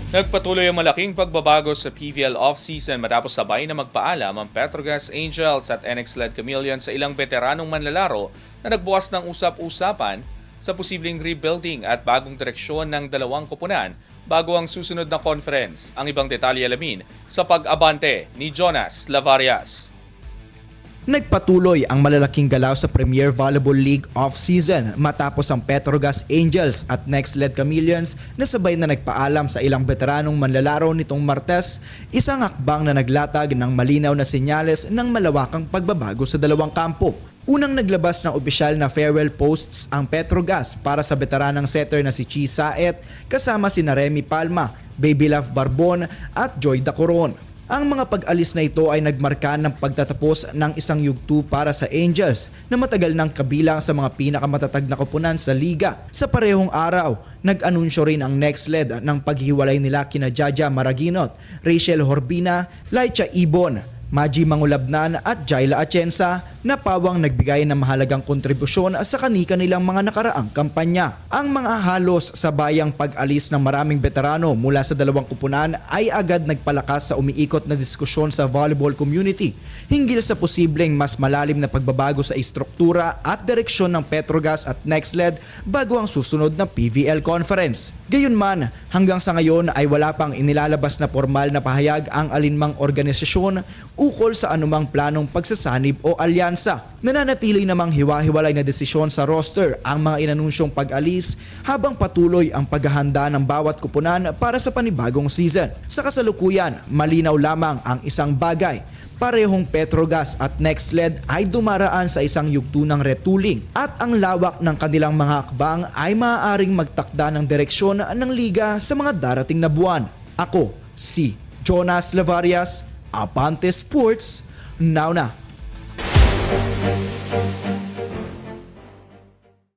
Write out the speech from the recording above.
Nagpatuloy ang malaking pagbabago sa PVL off-season matapos sabay na magpaalam ang Petrogas Angels at NX-led Chameleon sa ilang veteranong manlalaro na nagbukas ng usap-usapan sa posibleng rebuilding at bagong direksyon ng dalawang koponan bago ang susunod na conference. Ang ibang detalye alamin sa pag-abante ni Jonas Lavarias. Nagpatuloy ang malalaking galaw sa Premier Volleyball League off-season matapos ang Petrogas Angels at NX-led Chameleons na sabay na nagpaalam sa ilang veteranong manlalaro nitong Martes, isang hakbang na naglatag ng malinaw na senyales ng malawakang pagbabago sa dalawang kampo. Unang naglabas ng opisyal na farewell posts ang Petrogas para sa veteranang setter na si Chi Saet kasama sina Remy Palma, Baby Love Barbon at Joy Dacoron. Ang mga pag-alis na ito ay nagmarka ng pagtatapos ng isang yugto para sa Angels na matagal nang kabilang sa mga pinakamatatag na koponan sa liga. Sa parehong araw, nag-anunsyo rin ang NX-led ng paghiwalay nila kina Jaja Maraginot, Rachel Horbina, Laicha Ibon, Maji Mangulabnan at Jaila Atienza na pawang nagbigay ng mahalagang kontribusyon sa kani-kanilang mga nakaraang kampanya. Ang mga halos sabayang pag-alis ng maraming veterano mula sa dalawang koponan ay agad nagpalakas sa umiikot na diskusyon sa volleyball community hinggil sa posibleng mas malalim na pagbabago sa istruktura at direksyon ng Petrogas at NX-led bago ang susunod na PVL conference. Gayunman, hanggang sa ngayon ay wala pang inilalabas na formal na pahayag ang alinmang organisasyon ukol sa anumang planong pagsasanib o alyansa. Nananatili namang hiwa-hiwalay na desisyon sa roster ang mga inanunsyong pag-alis habang patuloy ang paghahanda ng bawat koponan para sa panibagong season. Sa kasalukuyan, malinaw lamang ang isang bagay. Parehong Petrogas at NX-led ay dumaraan sa isang yugto ng retooling at ang lawak ng kanilang mga hakbang ay maaaring magtakda ng direksyon ng liga sa mga darating na buwan. Ako, si Jonas Lavarias, Abante Sports, now na.